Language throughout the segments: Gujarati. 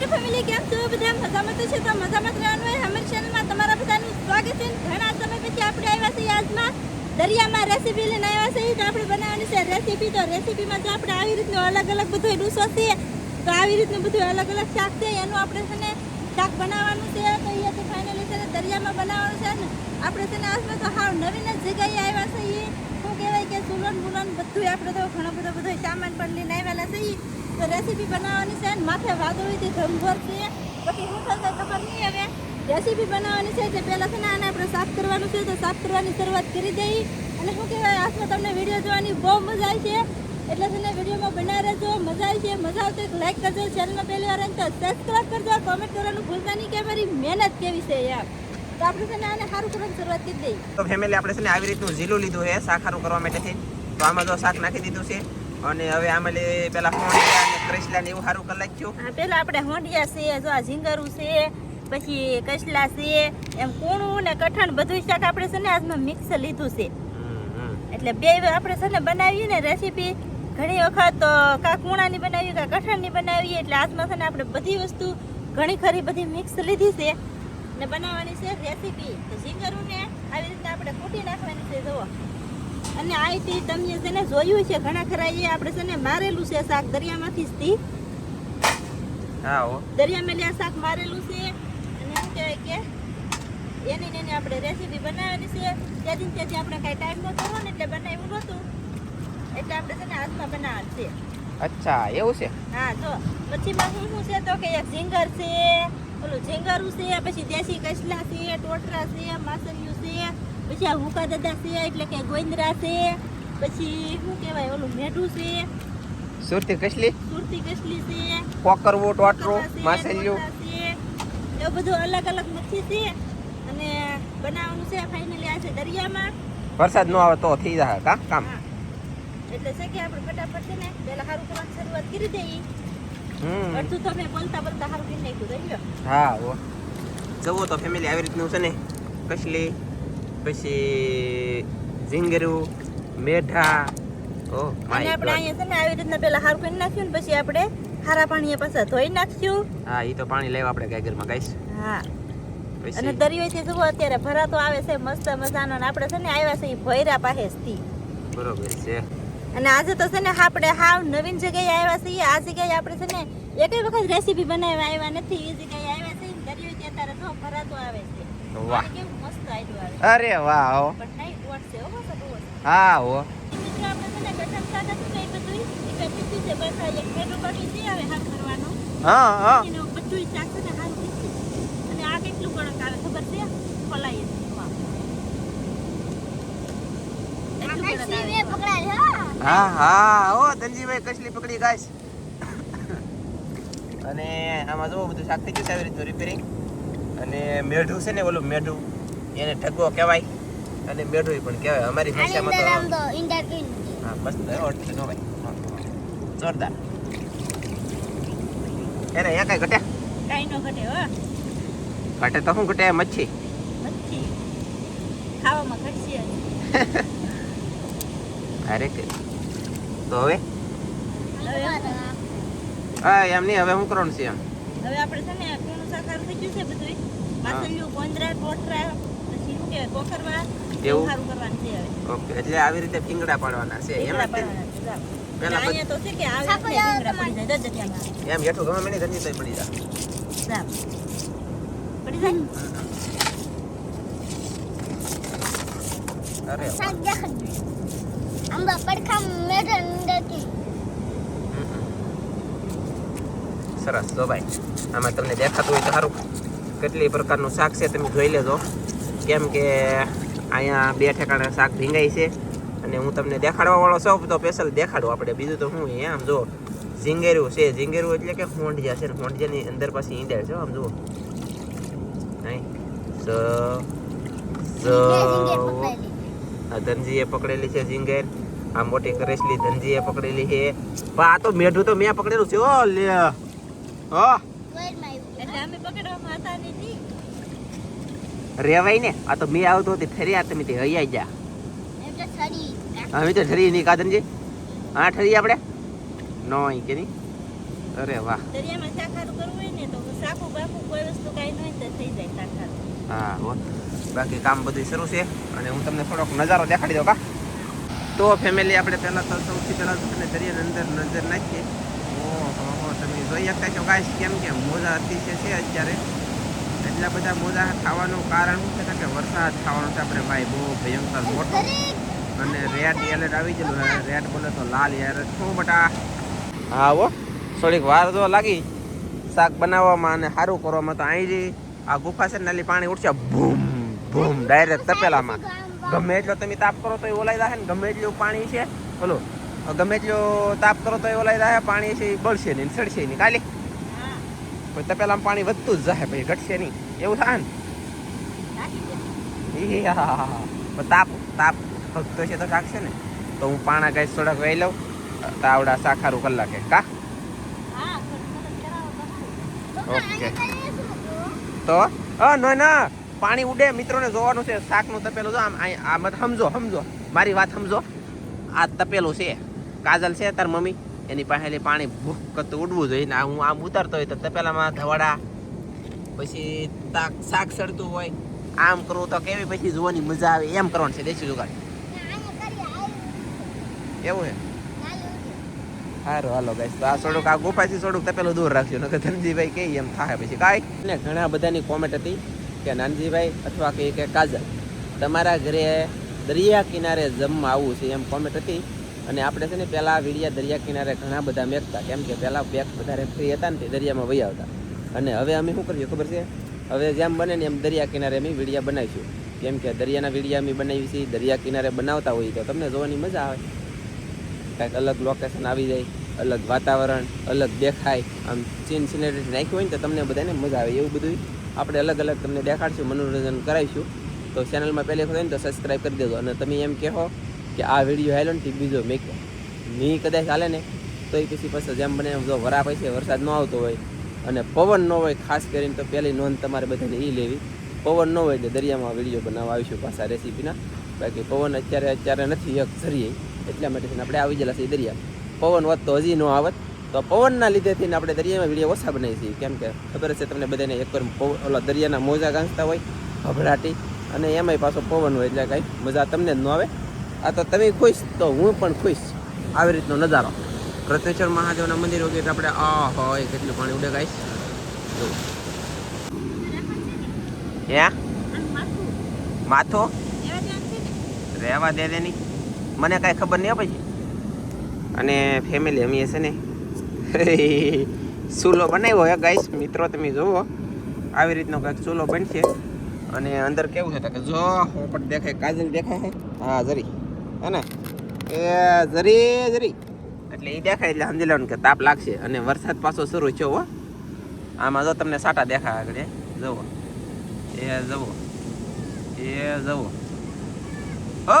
યુટ્યુબ ફેમિલી કેમ છો બધા મજામાં તો છે તો મજામાં રહેવાનું હોય અમારી ચેનલમાં તમારા બધાનું સ્વાગત છે ઘણા સમય પછી આપણે આવ્યા છીએ આજમાં દરિયામાં રેસીપી લઈને આવ્યા છીએ તો આપણે બનાવવાની છે રેસીપી તો રેસીપીમાં જો આપણે આવી રીતનું અલગ અલગ બધું ડીશો છે તો આવી રીતનું બધું અલગ અલગ શાક છે એનું આપણે છે ને શાક બનાવવાનું છે તો અહીંયાથી ફાઇનલી છે ને દરિયામાં બનાવવાનું છે ને આપણે છે ને આજમાં તો હાવ નવીન જ જગ્યાએ આવ્યા છીએ શું કહેવાય કે સુલન બુલન બધું આપણે તો ઘણો બધો સામાન પણ લઈને આવેલા છીએ તો રેસીપી બનાવવાની છે ને માથે વાદળીથી ધમભર છે પછી શું થશે ખબર નહીં હવે રેસીપી બનાવવાની છે તે પહેલાં છે ને આને આપણે સાફ કરવાનું છે તો સાફ કરવાની શરૂઆત કરી દઈએ અને શું કહેવાય આજમાં તમને વિડીયો જોવાની બહુ મજા આવી છે એટલે છે ને વિડીયોમાં બનાવી રહેજો મજા આવી છે મજા આવશે તો લાઈક કરજો ચેનલમાં પહેલી વાર તો સબસ્ક્રાઈબ કરજો કોમેન્ટ કરવાનું ભૂલતા નહીં કે મારી મહેનત કેવી છે યાર તો આપણે છે ને આને સારું કરવાની શરૂઆત કરી દઈએ તો ફેમિલી આપણે છે ને આવી રીતનું ઝીલું લીધું છે શાક સારું કરવા માટેથી તો આમાં જો શાક નાખી દીધું છે અને હવે આમાં પેલા હોંડિયા અને કૃષ્લા ને એવું સારું કરી નાખ્યું હા પેલા આપણે હોંડિયા છે જો આ ઝીંગરું છે પછી કસલા છે એમ કૂણું ને કઠણ બધું શાક આપણે છે ને આજમાં મિક્સ લીધું છે એટલે બે આપણે છે ને બનાવીએ ને રેસીપી ઘણી વખત કા કૂણાની બનાવીએ કા કઠણની બનાવીએ એટલે આજમાં છે ને આપણે બધી વસ્તુ ઘણી ખરી બધી મિક્સ લીધી છે ને બનાવવાની છે રેસીપી તો ઝીંગરું ને આવી રીતે આપણે કૂટી નાખવાની છે જુઓ અને આઈથી તમે છે ને જોયું છે ઘણા ખરા એ આપણે છે ને મારેલું છે શાક દરિયામાંથી જ થી હા હો દરિયામાં લે શાક મારેલું છે અને શું કહેવાય કે એની આપણે રેસીપી બનાવવાની છે ત્યાંથી આપણે કાંઈ ટાઈમ નહોતો હોય ને એટલે બનાવ્યું નહોતું એટલે આપણે છે ને હાથમાં બનાવવાનું છે અચ્છા એવું છે હા જો પછીમાં શું છે તો કે એક ઝીંગર છે ઓલું ઝીંગરું છે પછી દેશી કસલા છે ટોટરા છે માસરિયું છે પછી આ હુકા દાદા છે એટલે કે ગોંદરા છે પછી શું કહેવાય ઓલું મેઢું છે સુરતી કસલી છે કોકરવું ટોટરું માસેલિયું એવું બધું અલગ અલગ મચ્છી છે અને બનાવવાનું છે ફાઇનલી આ છે દરિયામાં વરસાદ ન આવે તો થઈ જાય કામ એટલે છે કે આપણે ફટાફટ છે ને પહેલા સારું કરવાની શરૂઆત કરી દઈએ અડધું તમે બોલતા સારું કરી નાખ્યું દઈ હા હો જવો તો ફેમિલી આવી રીતનું છે ને કસલી પછી ઝીંગરું મેઢા ઓ અને આપણે અહીંયા છે ને આવી રીતના પહેલા સારું કરી નાખ્યું ને પછી આપણે ખારા પાણીએ પાછા ધોઈ નાખ્યું હા ઈ તો પાણી લેવા આપણે ગાગરમાં ગાઈસ હા અને દરિયોથી જુઓ અત્યારે ભરાતો આવે છે મસ્ત મજાનો અને આપણે છે ને આવ્યા છે ઈ ભૈરા પાસેથી બરોબર છે અને આજે તો છે ને આપણે હાવ નવીન જગ્યાએ આવ્યા છીએ આ જગ્યાએ આપણે છે ને એકેય વખત રેસીપી બનાવવા આવ્યા નથી એ જગ્યાએ આવ્યા છે દરિયોથી અત્યારે તો ભરાતો આવે છે વાહ કેવું મસ્ત આઈડિયો આવે અરે વાહ હો પણ નહીં ગોટ છે હો બસ હા હો મિત્રો આપણે છે ને કઠણ શાક હતું ને એ બધું એક પીસી છે બસ આ એક પેટો બાકી છે આવે હાથ કરવાનું હા એનું બધું શાક છે ને હાથ પીસી અને આ કેટલું કડક આવે ખબર છે ફલાઈ હા ઓ ધનજીભાઈ કસલી પકડી ગાઈસ અને આમાં જો બધું શાક થઈ ગયું આવી રીતનું રિપેરિંગ અને મેઢું છે ને ઓલું મેઢું એને ઠગવો કહેવાય અને મેઢું પણ કહેવાય અમારી ભાષામાં તો હા મસ્ત ઓર્ડર નો ભાઈ જોરદાર એને અહીંયા કઈ ઘટે કાઈ નો ઘટે હો ઘટે તો શું ઘટે મચ્છી ખાવામાં ઘટશે અરે કે તો હવે હા એમ નહીં હવે શું કરવાનું છે એમ હવે આપણે છે ને કોનું સાકાર થઈ ગયું છે બધું માસલિયું ગોંદરા ટોટરા પછી શું કહેવાય કોકરવા એવું સારું કરવાનું છે હવે ઓકે એટલે આવી રીતે ફિંગડા પાડવાના છે એમ પેલા અહીંયા તો છે કે આવી રીતે ફિંગડા પડી જાય દરિયામાં એમ હેઠું ગમે મને ધરની તઈ પડી જાય પડી જાય અરે આંબા પડખા મેડન નથી સરસ જો ભાઈ આમાં તમને દેખાતું હોય તો સારું કેટલી પ્રકારનું શાક છે તમે જોઈ લેજો કેમ કે અહીંયા બે ઠેકાણે શાક ભીંગાય છે અને હું તમને દેખાડવા વાળો સૌ તો સ્પેશિયલ દેખાડું આપણે બીજું તો શું આમ જો ઝીંગેરું છે ઝીંગેરું એટલે કે હોંડિયા છે હોંડિયાની અંદર પાછી ઈંડા છે આમ જુઓ નહીં આ ધનજીએ પકડેલી છે ઝીંગેર આ મોટી કરેસલી ધનજીએ પકડેલી છે આ તો મેઢું તો મેં પકડેલું છે ઓ લે હો એટલે અમે પકડવામાં હતા નથી રેવાય ને આ તો મેં આવતો હતી ઠર્યા તમે તે હૈયા જા એટલે છડી અમે તો ઠરી નહીં કાદનજી હા ઠરી આપણે નો કે નહીં અરે વાહ દરિયામાં શાક સારું કરવું હોય ને તો નાખું કોઈ વસ્તુ કાંઈ ન હોય તો થઈ જાય શાક. હા હો બાકી કામ બધું શરૂ છે અને હું તમને થોડોક નજારો દેખાડી દઉં કા. તો ફેમિલી આપણે પહેલાં તો સૌથી પહેલાં તમને દરિયાની અંદર નજર નાખીએ. ઓહો તમે જોઈ શકતા છો ગાઈસ કેમ કે મોજા અતિશય છે અત્યારે. એટલા બધા મોજા ખાવાનું કારણ શું છે કે વરસાદ ખાવાનો છે આપણે ભાઈ બહુ ભયંકર મોટો. અને રેડ એલર્ટ આવી ગયેલું રેડ બોલે તો લાલ એલર્ટ શું બટા. હા હો થોડીક વાર જો લાગી શાક બનાવવામાં અને સારું કરવામાં. તો અહીં આ ગુફા છે ને પાણી ઉઠશે બૂમ બૂમ ડાયરેક્ટ તપેલામાં. ગમે એટલો તમે તાપ કરો તો એ ઓલાઈ જાય ને ગમે એટલું પાણી છે બોલો ગમે એટલો તાપ કરો તો એ ઓલાઈ જાય પાણી છે એ બળશે નહીં સડશે નહીં કાલે પછી તપેલામાં પાણી વધતું જ જાય પછી ઘટશે નહીં એવું થાય ને તાપ તાપ ભક્તો છે તો રાખશે ને. તો હું પાણા ગાય થોડાક વહી લઉં તાવડા સાખારું કલાકે કા. ઓકે તો ના પાણી ઉડે મિત્રોને જોવાનું છે. શાકનું તપેલું જો આમ સમજો સમજો મારી વાત સમજો. આ તપેલું છે કાજલ છે તાર મમ્મી એની પાસે પાણી ભૂખ કરતું ઉડવું જોઈએ ને હું આમ ઉતારતો હોય તો તપેલામાં ધવાડા પછી શાક સડતું હોય આમ કરવું તો કેવી પછી જોવાની મજા આવે એમ કરવાનું છે દેશી જુગાડ. એવું છે સારું હાલો ગાઈસ. તો આ થોડુંક આ ગુફાથી થોડુંક તપેલું દૂર રાખજો નકર ધનજીભાઈ કે એમ થાય પછી કાંઈ ને. ઘણા બધાની કોમેન્ટ હતી કે નાનજીભાઈ અથવા કે કાજલ તમારા ઘરે દરિયા કિનારે જમવા આવવું છે એમ કોમેન્ટ હતી. અને આપણે છે ને પહેલાં વિડીયા દરિયા કિનારે ઘણા બધા મેકતા કેમ કે પહેલાં બેગ વધારે ફ્રી હતા ને તે દરિયામાં વહી આવતા. અને હવે અમે શું કરીએ ખબર છે હવે જેમ બને ને એમ દરિયા કિનારે અમે વિડીયા બનાવીશું. કેમ કે દરિયાના વિડીયા અમે બનાવી છીએ દરિયા કિનારે બનાવતા હોઈએ તો તમને જોવાની મજા આવે. કાંઈક અલગ લોકેશન આવી જાય અલગ વાતાવરણ અલગ દેખાય આમ સીન સિનેરી નાખ્યું હોય ને તો તમને બધાને મજા આવે. એવું બધું આપણે અલગ અલગ તમને દેખાડશું મનોરંજન કરાવીશું. તો ચેનલમાં પહેલી વખત હોય ને તો સબસ્ક્રાઈબ કરી દેજો. અને તમે એમ કહો કે આ વિડીયો હાલો ને બીજો મી કદાચ હાલે ને તો એ પછી જેમ બને એમ જો વરા પછી વરસાદ ન આવતો હોય અને પવન ન હોય ખાસ કરીને તો પહેલી નોંધ તમારે બધાને એ લેવી. પવન ન હોય એટલે દરિયામાં વિડીયો બનાવવા આવીશું પાછા રેસીપીના. બાકી પવન અત્યારે નથી એક ઝરીએ એટલા માટે આપણે આવી ગયેલા છીએ દરિયા. પવન હોત તો હજી ન આવત. તો પવનના લીધેથી આપણે દરિયામાં વિડીયો ઓછા બનાવીએ છીએ કેમ કે ખબર છે તમને બધાને એક ઓલા દરિયાના મોજા ગાંસતા હોય ભભરાટી અને એમાંય પાછો પવન હોય એટલે કાંઈ મજા તમને જ ન આવે. આ તો તમે ખુશ તો હું પણ ખુશ. આવી રીતનો નજારો રત્નેશ્વર મહાદેવના મંદિર વગેરે આપણે આ હોય કેટલું પાણી ઉડે ગાઈશ. હે માથો રહેવા દે દેની મને કાંઈ ખબર નહીં પછી. અને ફેમિલી અમે છે ને ચૂલો બનાવ્યો હે ગાઈસ મિત્રો તમે જુઓ આવી રીતનો કંઈક ચૂલો બનશે. અને અંદર કેવું છે કે જો પણ દેખાય કાજલ દેખાય છે હા જરી હે ને એ જરી એટલે એ દેખાય એટલે સમજી લેવાનું કે તાપ લાગશે. અને વરસાદ પાછો શરૂ થયો હો આમાં જો તમને સાટા દેખાય આગળ જુઓ જુઓ હો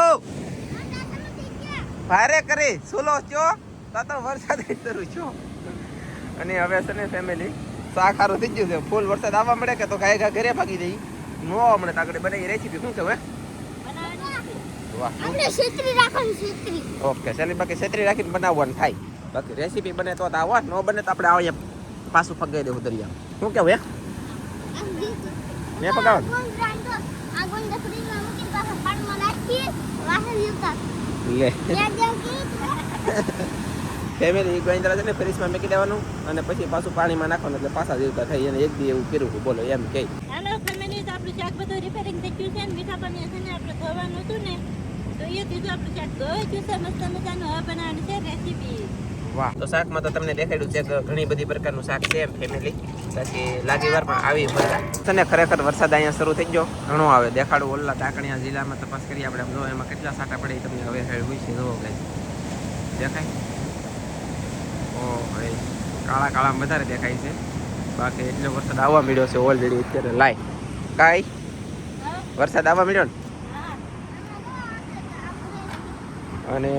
ભારે કરી સુલો છો તો વરસાદ શરૂ થયો. અને હવે છે ને ફેમિલી શાક સારું થઈ ગયું છે. ફૂલ વરસાદ આવવા મળે કે તો ગાય ઘરે ભાગી જઈ નો આવવા મળે તો આગળ બનાવી રેસીપી શું છે હવે ઓકે ચાલી બાકી છેતરી રાખીને બનાવવાનું થાય. બાકી રેસીપી બને તો આવો ન બને તો આપણે આવીએ પાછું ફગાવી દેવું દરિયા. શું કેવું મેં ફગાવવાનું લે ફેમિલી ગોઈન્દ્રા છે ને ફ્રીજમાં મૂકી દેવાનું અને પછી પાછું પાણીમાં નાખવાનું એટલે પાછા જીવતા થાય. અને એક દી એવું કર્યું બોલો એમ કે હાલો ફેમિલી તો આપણું શાક બધું રિપેરિંગ થઈ ગયું છે ને મીઠા પાણી છે ને આપણે ધોવાનું હતું ને તો એ દીધું આપણું શાક ધોઈ ગયું છે મસ્ત મજાનું હવે બનાવવાની છે રેસીપી. વાહ તો શાકમાં તો તમને દેખાડ્યું છે કે ઘણી બધી પ્રકારનું શાક છે એમ ફેમિલી. બાકી લાગી વાર પણ આવી મજા છે. ખરેખર વરસાદ અહીંયા શરૂ થઈ ગયો ઘણો આવે દેખાડું ઓલા ઢાકણિયા જિલ્લામાં તપાસ કરી આપણે જો એમાં કેટલા સાટા પડે તમને હવે હોય છે જોવો ગાઈસ દેખાય. ઓ ભાઈ કાળા કાળા વધારે દેખાય છે. બાકી એટલો વરસાદ આવવા મળ્યો છે ઓલરેડી અત્યારે લાય કાંઈ વરસાદ આવવા મળ્યો ને. અને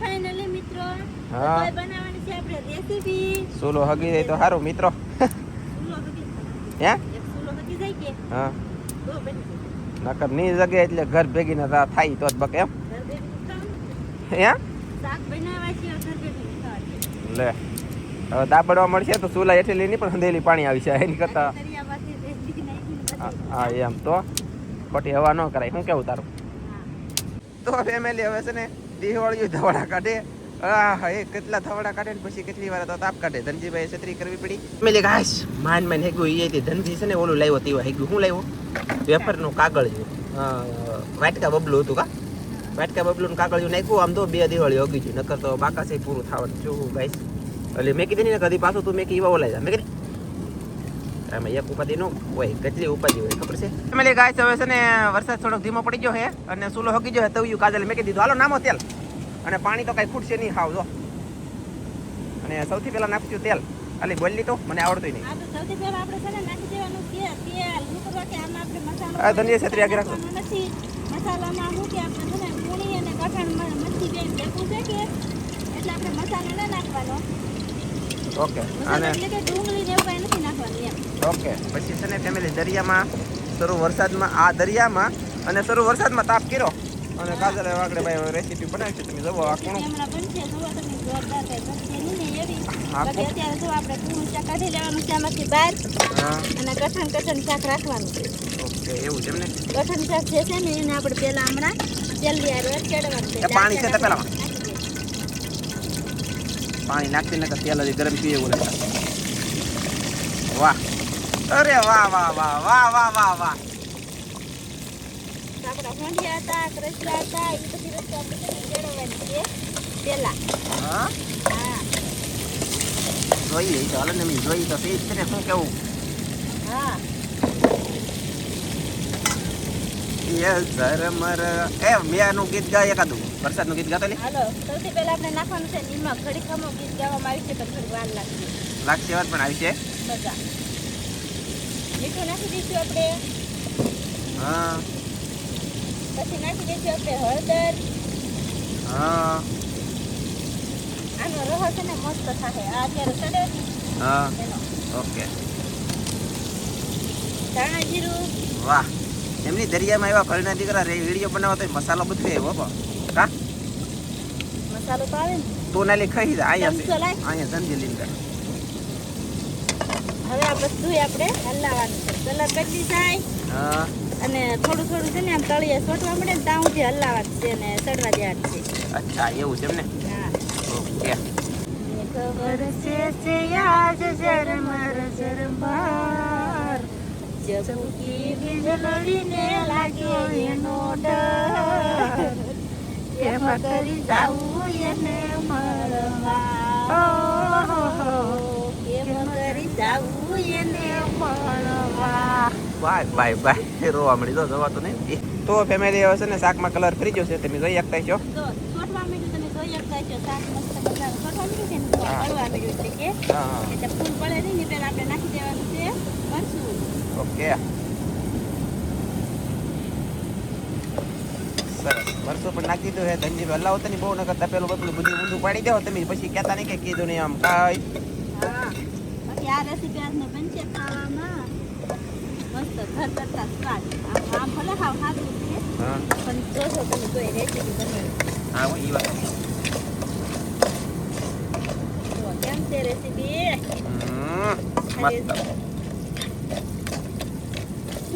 ફાઇનલી મિત્રો હા બનાવવાની છે આપણે રેસીપી. સોલો હગી જાય તો સારું મિત્રો હે સુલો હગી જાય કે હા તો બની નકર ની જગ્યાએ એટલે ઘર ભેગી ના થાય તો જ બકે એમ ઘર ભેગી ખાવાનું. હે શાક બનાવવા છે ઘર ભેગી ખાવાનું. લે હવે દાબડવા મળશે તો ચૂલા હેઠેલી નહીં પણ હંધેલી પાણી આવી છે એની કરતા દરિયામાંથી રેતી નાખીને પછી હા એમ તો ખોટી હવા ન કરાય શું કેવું તારું તો ફેમિલી હવે છે ને દિવાળીઓ ધવડા કાઢે એ કેટલા ધવડા કાઢે ને પછી કેટલી વાર તો તાપ કાઢે ધનજીભાઈ છત્રી કરવી પડી ફેમિલી ગાઈસ માન હેગું એ ધનજી છે ને ઓલું લાવ્યો તેવા હેગું શું લાવ્યો વેફરનું કાગળ વાટકા બબલું હતું કા વાટકા બબલું કાગળિયું નાખ્યું આમ તો 2 દિવાળી હોગી ગયું નકર તો બાકાસે પૂરું થવાનું છું ગાઈસ એટલે મેં કીધી ને કદી પાછું તું મેં કીવા ઓલાઈ જા મેં કીધી આમાં એક ઉપાધિ નો હોય કેટલી ઉપાધિ હોય ખબર છે ફેમિલી ગાઈસ હવે છે ને વરસાદ થોડોક ધીમો પડી ગયો છે અને સુલો હોગી ગયો છે તવિયું કાજલ મેં કીધું હાલો નામો તેલ અને પાણી તો કઈ ખૂટશે નહીં ખાવ જો અને સૌથી પહેલા નાખશું તેલ ખાલી બોલી તો મને આવડતું નહીં આ તો સૌથી પહેલા આપણે છે ને નાખી દેવાનું તેલ શું કરવા કે આમાં આપણે મસાલો આ ધનિયા છત્રી આગળ રાખો નથી મસાલામાં શું કે આપણે છે ને પૂણી અને કઠણ મચ્છી બે ભેગું છે કે એટલે આપણે મસાલો ન નાખવાનો ઓકે મસાલો અને એટલે કે ડુંગળી ને એવું કાંઈ નથી નાખવાનું એમ ઓકે પછી છે ને ફેમિલી દરિયામાં શરૂ વરસાદમાં આ દરિયામાં અને શરૂ વરસાદમાં તાપ કર્યો અને કાજલ વાગડે ભાઈ રેસીપી બનાવી છે તમે જુઓ આ કોણ હમણાં બનશે જુઓ તમે જોરદાર કઈ બનશે નહીં ને એવી હા, બાકી અત્યારે જો આપણે પૂરું શાક કાઢી લેવાનું છે આમાંથી બહાર હા અને કઠણ શાક રાખવાનું છે ઓકે એવું છે એમને કઠણ શાક જે છે ને એને આપણે પહેલા હમણાં તેલની હારે ચડવાનું છે એ પાણી છે તે પહેલામાં પાણી નાખતી નકર તેલ હજી ગરમ પીએ એવું લાગે વાહ અરે વાહ વાહ વાહ વાહ વાહ વાહ વાહ આપણા હોંડિયા હતા કરસલા હતા એ બધી વસ્તુ આપણે ચડવાની છે પહેલા હા હા જોઈએ તો હાલો ને મેં જોઈ તો તે જ છે ને શું કેવું હા એ ઝરમર એ મેનું ગીત ગાય એકાદું વરસાદનું ગીત ગાતો લે હાલો સૌથી પહેલા આપણે નાખવાનું છે નિમક ઘડી ખમો ગીત ગાવામાં આવી છે પણ થોડી વાર લાગશે લાગશે વાત પણ આવી છે મજા મીઠું નાખી દઈશું આપણે હા પછી નાખી દઈશું આપણે હળદર હા આનો રહ છે ને મસ્ત થાય આ અત્યારે ચડે હા એનો ઓકે ધાણા જીરું વાહ એમની દરિયામાં એવા ફળના દીકરા વિડીયો બનાવો તો મસાલો બધું આવ્યો બાપા કા મસાલો તો આવે ને તો નાલી ખાઈ જાય અહીંયા ચમચો લાય. છે અહીંયા ધનજી લીંદર હવે આ બધું આપણે હલાવવાનું છે કલર બદલી જાય હા અને થોડું થોડું છે ને આમ તળિયે સોટવા મળે ને ત્યાં સુધી હલાવવાનું છે અને સડવા દેવાનું છે અચ્છા એવું છે એમ ને હા ઓકે ખબર છે આજ ઝરમર ઝરમર ચમકી વીજળીને લાગ્યો એનો ડર કેમ કરી જાવું એને મળવા કેમ કરી જાવું એને મળવા બાય બાય બાય રોવા મળી તો જવાતું નહીં તો ફેમિલી હવે છે ને શાકમાં કલર કરી ગયો છે તમે જોઈ શકતા છો તો છોટવા મીઠું તમે જોઈ શકતા છો શાક મસ્ત મજાનું છોટવા મીઠું છે ને હા. પડવા મીઠું એટલે કે હા એટલે ફૂલ પડે નહીં ને પહેલા આપણે નાખી દેવાનું છે મરચું ઓકે સરસ મરચું પણ નાખી દીધું હે ધનજી હલાવો તો નહીં બહુ નકર તપેલું બપેલું બધું ઊંધું પાડી દેવો તમે પછી કહેતા નહીં કે કીધું નહીં આમ કાંઈ હા બાકી આ રેસીપી આજને બનશે ખાવામાં મસ્ત ઘર કરતા સ્વાદ આમ ભલે ખાવ ખાધું છે હા પણ જોશો તમે કોઈ રેસીપી બને હા હોય એ વાત તો કેમ છે રેસીપી મસ્ત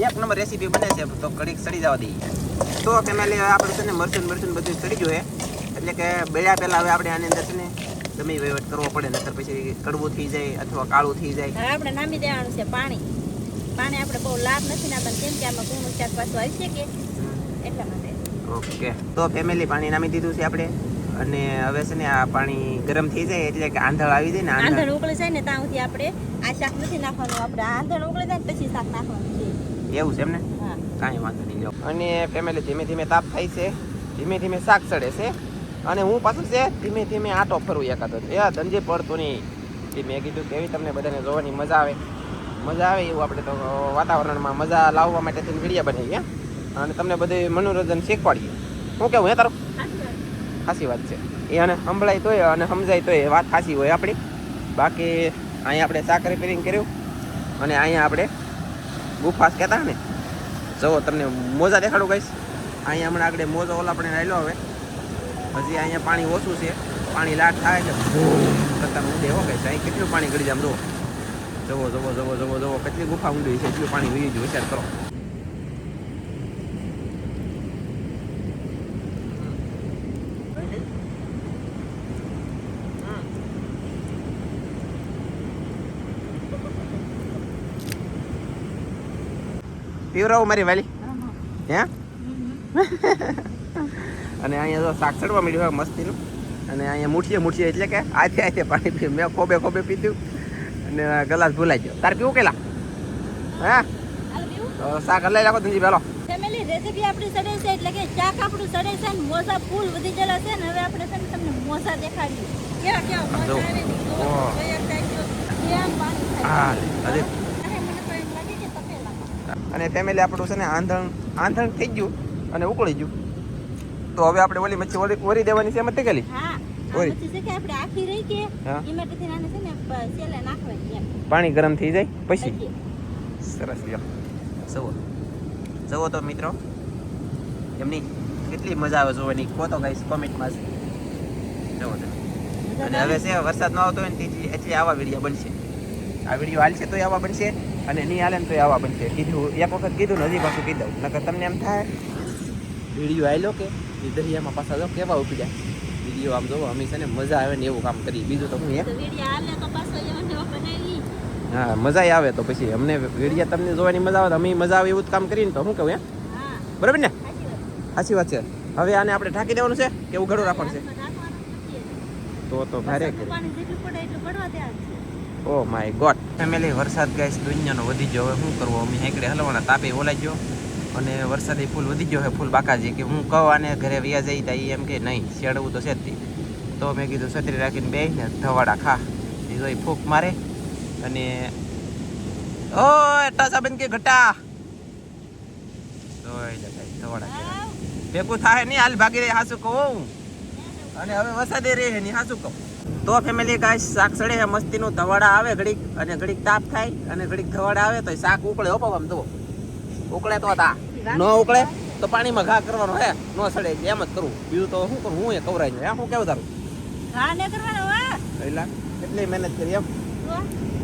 એક નંબર રેસીપી બને છે તો ઘડીક સડી જવા દઈએ તો ફેમિલી આપણે છે ને મરચું બધું સડી ગયું હે એટલે કે બેળ્યા પહેલા હવે આપણે આની અંદર છે ને ગમે વહીવટ કરવો પડે નહીતર પછી કડવું થઈ જાય અથવા કાળું થઈ જાય હવે આપણે નામી દેવાનું છે પાણી પાણી આપણે બહુ લાભ નથી નાખવાનું કેમ કે આમાં ઘૂમું શાક પાછું આવી છે કે એટલા માટે ઓકે તો ફેમિલી પાણી નામી દીધું છે આપણે અને હવે છે ને આ પાણી ગરમ થઈ જાય એટલે કે આંધળ આવી જાય ને આંધણ ઉકળી જાય ને ત્યાં સુધી આપણે આ શાક નથી નાખવાનું આપણે આંધણ ઉકળી જાય ને પછી શાક નાખવાનું છે એવું છે એમ ને હા કાંઈ વાંધો નહીં લો અને ફેમિલી ધીમે ધીમે તાપ થાય છે ધીમે ધીમે શાક ચડે છે અને હું પાછું છે ધીમે ધીમે આટો ફરું એકાદો એ ધનજી પડતો નહીં એ મેં કીધું કેવી તમને બધાને જોવાની મજા આવે એવું આપણે તો વાતાવરણમાં મજા લાવવા માટે થઈને વિડીયો બનાવીએ અને તમને બધું મનોરંજન શીખવાડીએ શું કેવું હે તારું ખાસી વાત છે એ અને સંભળાય તોય અને સમજાય તોય વાત ખાસી હોય આપણી બાકી અહીંયા આપણે શાક રિપેરિંગ કર્યું અને અહીંયા આપણે ગુફાસ કહેતા ને જુઓ તમને મોજા દેખાડું ગઈશ અહીંયા હમણાં આગળ મોજો ઓલા આપણે રાયલો હવે હજી અહીંયા પાણી ઓછું છે પાણી લાટ થાય એટલે બૂમ કરતા ઊંડે હો ગઈ અહીં કેટલું પાણી ગળી જાય આમ જવો કેટલી ગુફા ઊંડી છે એટલું પાણી વીજ વિચાર કરો. પીવરાવું મારી વાલી હે અને અહીંયા જો શાક ચડવા મળ્યું હોય મસ્તીનું અને અહીંયા મૂઠીએ એટલે કે આથે પાણી પી મેં ખોબે પીધું અને ગલાસ ભૂલાઈ ગયો. તારે પીવું કેલા હે તો શાક હલાઈ રાખો ધનજી પેલો. ફેમિલી રેસીપી આપણી સડે છે એટલે કે શાક આપણું સડે છે ને મોસા ફૂલ વધી ગયેલા છે ને હવે આપણે છે ને તમને મોસા દેખાડીએ કેવા મોસા આવે ને હા અને ફેમિલી આપણું છે ને આંધણ થઈ ગયું અને ઉકળી ગયું તો હવે આપણે ઓલી મચ્છી વરી દેવાની છે એમ જ ગયેલી. હા ઓરી મચ્છી છે કે આપણે આખી રહી કે એમાંથી નાને છે ને સેલે નાખવાની એમ પાણી ગરમ થઈ જાય પછી સરસ લ્યો. જુઓ તો મિત્રો એમની કેટલી મજા આવે જોવાની કહો તો ગાઈસ કોમેન્ટમાં જુઓ તો. અને હવે છે વરસાદ ન આવતો હોય ને એટલે આવા વિડીયો બનશે. આ વિડીયો હાલશે તોય આવા બનશે અને નહીં હાલે ને તોય આવા બનશે. કીધું એક વખત કીધું ને હજી પાછું કીધું નકર તમને એમ થાય વિડીયો આવેલો કે એ દરિયામાં પાછા જો કેવા ઉભી જાય વિડીયો આમ જોવો અમે છે ને મજા આવે ને એવું કામ કરી બીજું તો હું વિડિયો આલે તો પાછો એવો બનાવી. હા મજા આવે તો પછી અમને વિડીયો તમને જોવાની મજા આવે તો અમે મજા આવે એવું જ કામ કરીને તો શું કહું બરાબર ને સાચી વાત છે. હવે આને આપણે ઢાંકી દેવાનું છે કે ઉઘાડું રાખવાનું છે તો ભારે ઓ માય ગોડ. ફેમિલી વરસાદ ગાઈસ દુનિયાનો વધી ગયો હવે શું કરવું અમે એકડે હલવાના તાપે ઓલાઈ ગયો અને વરસાદ ફૂલ વધી ગયો છે ફૂલ બાકાજી કે હું કહું આને ઘરે વ્યા જઈ તા એમ કે નહીં શેડવું તો છે જ તો મેં કીધું છત્રી રાખીને બેસીને ધવાડા ખા એ જો ફૂંક મારે અને ઓ ટાસા બંધ કે ઘટા ધવાડા ભેગું થાય નહીં હાલ ભાગી રહે હાસું કહું અને હવે વરસાદે રહે નહીં હાસું કહું. તો ફેમિલી ગાઈસ શાક સડે છે મસ્તીનું ધવાડા આવે ઘડીક અને ઘડીક તાપ થાય અને ઘડીક ધવાડા આવે તો શાક ઉકળે ઓપામ તો ઉકળે તો તા ન ઉકળે તો પાણીમાં ઘા કરવાનો હે નો સડે એમ જ કરવું બીજું તો શું કરું હું એ કવરાઈ જાય શું કેવું તારું ઘા ને કરવાનો હો પહેલા એટલી મહેનત કરી એમ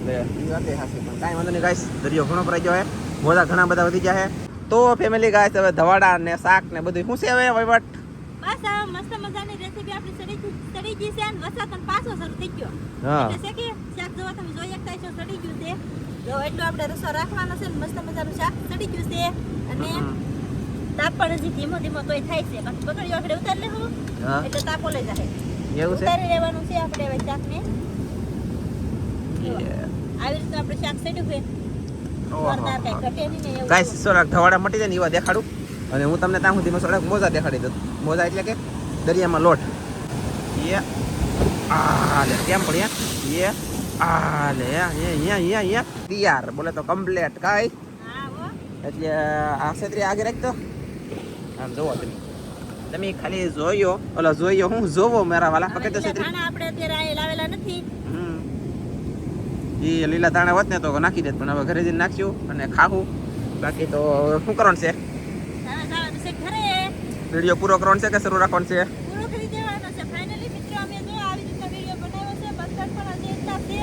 લે ઈ વાતે હાસી પણ કાઈ વાંધો નહીં ગાઈસ દરિયો ઘણો ભરાઈ ગયો હે મોજા ઘણા બધા વધી ગયા હે. તો ફેમિલી ગાઈસ હવે ધવાડા ને શાક ને બધું શું છે હવે વહીવટ બસ આ મસ્ત મજાની રેસીપી આપણી સડી ગઈ છે અને વરસાદ પણ પાછો શરૂ થઈ ગયો હા એટલે છે કે શાક જોવા તમે જોઈ શકતા છો સડી ગયું છે જો એટલું આપણે રસો રાખવાનો છે ને મસ્ત મજાનું શાક સડી ગયું છે અને તાપ પણ હજી ધીમો ધીમો તોય થાય છે બાકી પકડી આપણે ઉતારી લેવું એટલે તાપો લઈ જાય એવું છે ઉતારી લેવાનું છે આપણે હવે શાકને આવી રીતે આપણે શાક સડ્યું છે જોરદાર કઈ ઘટે નહીં ને એવું ગાઈસ સોરાક ધવાડા મટી જાય ને એવા દેખાડું અને હું તમને ત્યાં સુધીમાં સોરાક મોજા દેખાડી દઉં. મોજા એટલે કે દરિયામાં લોટ એ આ લે કેમ પડ્યા એ આ લે અહીંયા તૈયાર બોલે તો કમ્પ્લેટ કાઈ હા હો એટલે આ છત્રી આગે રાખતો આમ જોવો તમે ખાલી જોયો હું જોવો મારા વાલા પકડ તો છત્રી ખાણા આપણે અત્યારે આ લાવેલા નથી એ લીલા દાણા હોત ને તો નાખી દેત પણ હવે ઘરે જઈને નાખ્યું અને ખાવું બાકી તો શું કરવાનું છે વિડીયો પૂરો કરવાનો છે કે શરૂ રાખવાનો છે પૂરો કરી દેવાનો છે ફાઇનલી મિત્રો અમે જો આવી રીતના વિડીયો બનાવ્યો છે બસકટ પણ હજી એટલા છે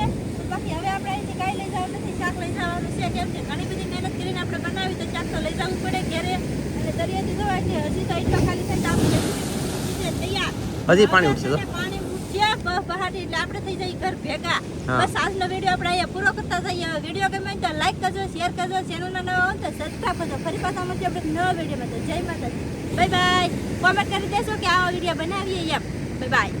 બાકી હવે આપણે અહીંથી કાંઈ લઈ જવાનું નથી શાક લઈ જવાનું છે કેમ કે ઘણી બધી મહેનત કરીને આપણે બનાવી તો શાક તો લઈ જવું પડે ઘરે અને દરિયાથી જવાય છે હજી તો એટલા ખાલી થઈને આપણે તૈયાર હજી પાણી ઉઠશે તો પાણી ઉઠ્યા પહાડી એટલે આપણે થઈ જાય ઘર ભેગા બસ આજનો વિડીયો આપણે અહીંયા પૂરો કરતા જઈએ વિડીયો ગમે તો લાઈક કરજો શેર કરજો ચેનલમાં નવા હોય તો સબસ્ક્રાઇબ કરજો ફરી પાછા મળીએ આપણે નવા વિડીયોમાં તો જય માતાજી બાય બાય કોમેન્ટ કરી દેશો કે આવા વિડીયો બનાવીએ એમ બાય બાય